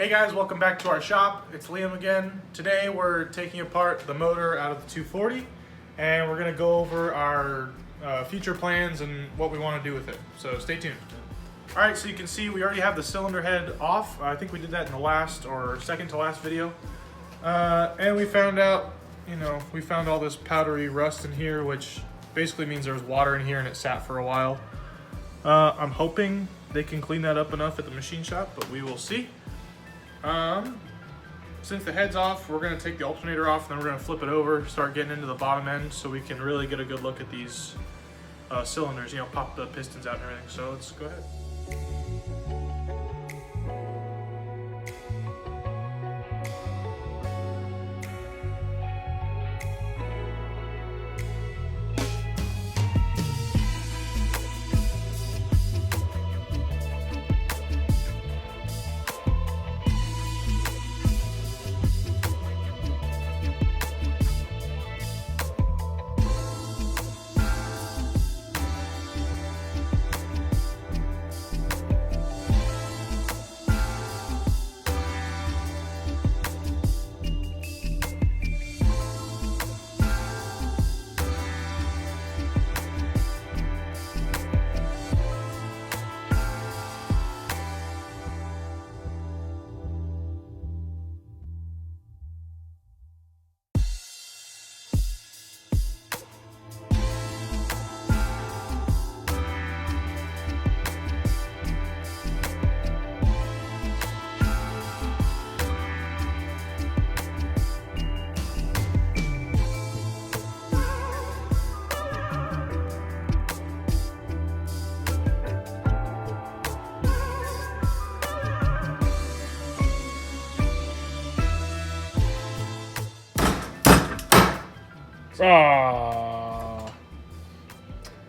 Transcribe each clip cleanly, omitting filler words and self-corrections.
Hey guys, welcome back to our shop. It's Liam again. Today we're taking apart the motor out of the 240 and we're going to go over our future plans and what we want to do with it. So stay tuned. Alright, so you can see we already have the cylinder head off. I think we did that in the last or second to last video. And we found out, we found all this powdery rust in here, which basically means there was water in here and it sat for a while. I'm hoping they can clean that up enough at the machine shop, but we will see. Since the head's off, we're going to take the alternator off, and then we're going to flip it over, start getting into the bottom end so we can really get a good look at these cylinders, pop the pistons out and everything. So let's go ahead.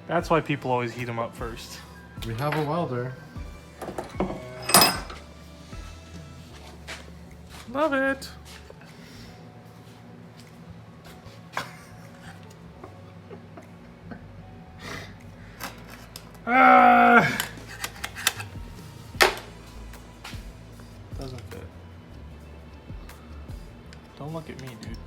That's why people always heat them up first. We have a welder. Love it. Doesn't fit. Don't look at me, dude.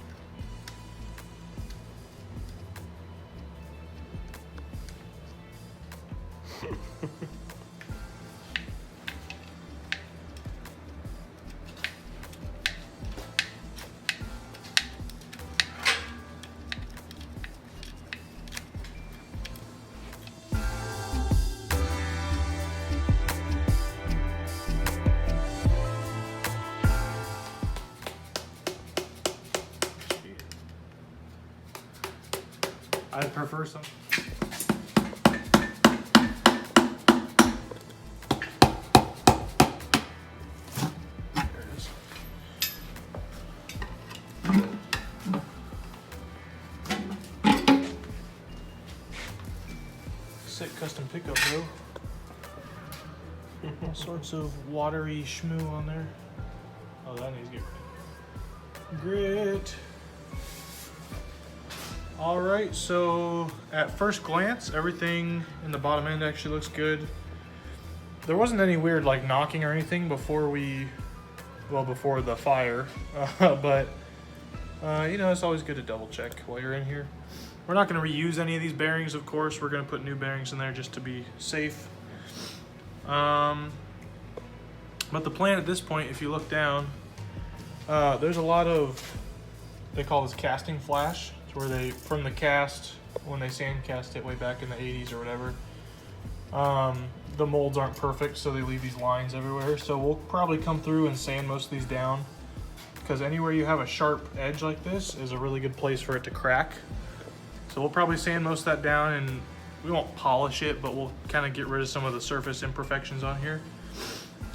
I prefer some. There it is. Sick custom pickup, bro. All sorts of watery schmoo on there. Oh, that needs to get grit. Alright, so at first glance, everything in the bottom end actually looks good. There wasn't any weird knocking or anything before before the fire, but it's always good to double check while you're in here. We're not going to reuse any of these bearings, of course. We're going to put new bearings in there just to be safe. But the plan at this point, if you look down, there's a lot of, they call this casting flash. Where they, from the cast, when they sand cast it way back in the 80s or whatever, the molds aren't perfect, so they leave these lines everywhere. So we'll probably come through and sand most of these down, because anywhere you have a sharp edge like this is a really good place for it to crack. So we'll probably sand most of that down, and we won't polish it, but we'll kind of get rid of some of the surface imperfections on here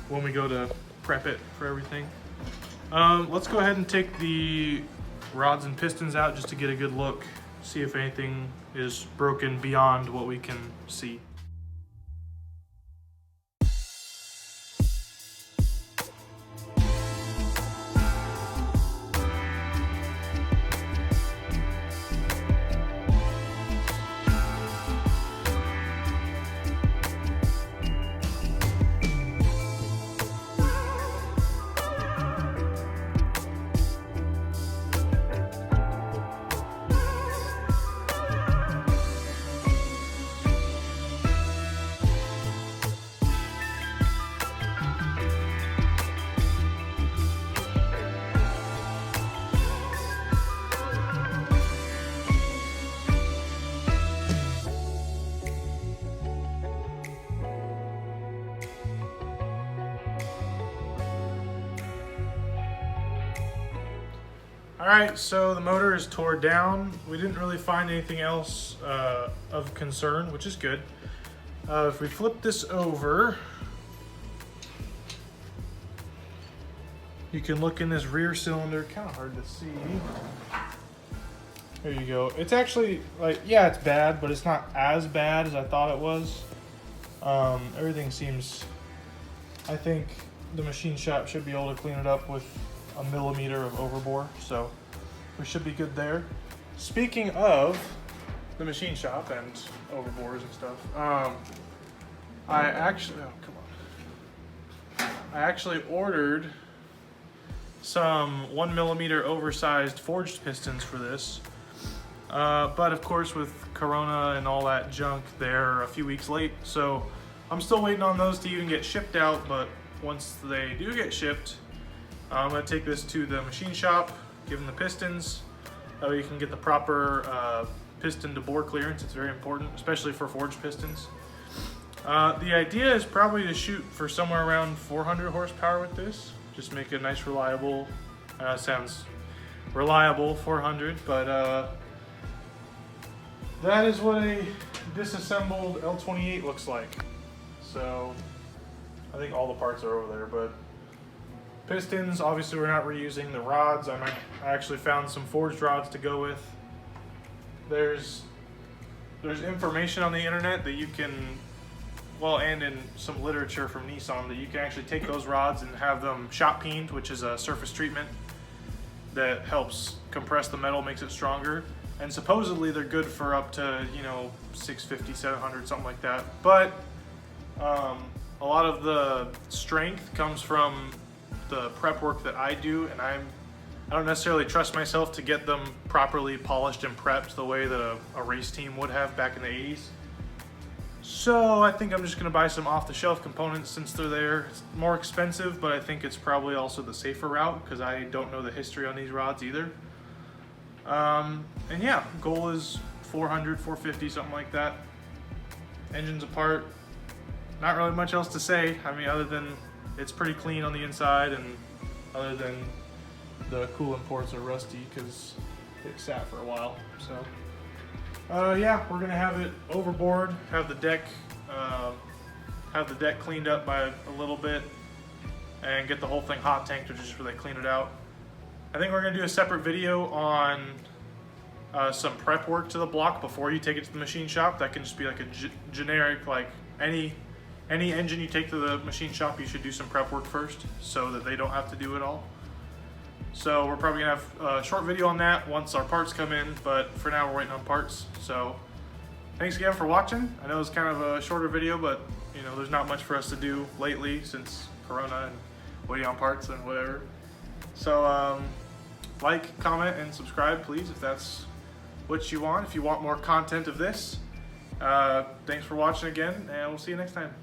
when we go to prep it for everything. Let's go ahead and take the rods and pistons out just to get a good look, see if anything is broken beyond what we can see. All right, so the motor is tore down. We didn't really find anything else of concern, which is good. If we flip this over, you can look in this rear cylinder. Kind of hard to see. There you go. It's actually like, yeah, it's bad, but it's not as bad as I thought it was. Everything seems, I think the machine shop should be able to clean it up with a millimeter of overbore, so we should be good there. Speaking of the machine shop and overbores and stuff, I actually ordered some 1 millimeter oversized forged pistons for this, but of course with Corona and all that junk, they're a few weeks late, so I'm still waiting on those to even get shipped out. But once they do get shipped, I'm going to take this to the machine shop, give them the pistons. That way you can get the proper piston to bore clearance. It's very important, especially for forged pistons. The idea is probably to shoot for somewhere around 400 horsepower with this. Just make a nice reliable, sounds reliable, 400, but that is what a disassembled L28 looks like. So I think all the parts are over there, but pistons, obviously we're not reusing. The rods, I actually found some forged rods to go with. There's information on the internet that you can, well, and in some literature from Nissan, that you can actually take those rods and have them shot peened, which is a surface treatment that helps compress the metal, makes it stronger. And supposedly they're good for up to, 650, 700, something like that. But a lot of the strength comes from the prep work that I do, and I don't necessarily trust myself to get them properly polished and prepped the way that a race team would have back in the 80s. So I think I'm just gonna buy some off-the-shelf components since they're there. It's more expensive, but I think it's probably also the safer route because I don't know the history on these rods either. And yeah, goal is 400, 450, something like that. Engine's apart. Not really much else to say. I mean, other than it's pretty clean on the inside, and other than the coolant ports are rusty because it sat for a while. So yeah, we're gonna have it overboard, have the deck cleaned up by a little bit, and get the whole thing hot tanked, which is where they clean it out. I think we're gonna do a separate video on some prep work to the block before you take it to the machine shop. That can just be like a generic, like any engine you take to the machine shop, you should do some prep work first so that they don't have to do it all. So we're probably gonna have a short video on that once our parts come in, but for now we're waiting on parts. So thanks again for watching. I know it's kind of a shorter video, but there's not much for us to do lately since Corona and waiting on parts and whatever. So like, comment, and subscribe, please, if that's what you want. If you want more content of this. Thanks for watching again, and we'll see you next time.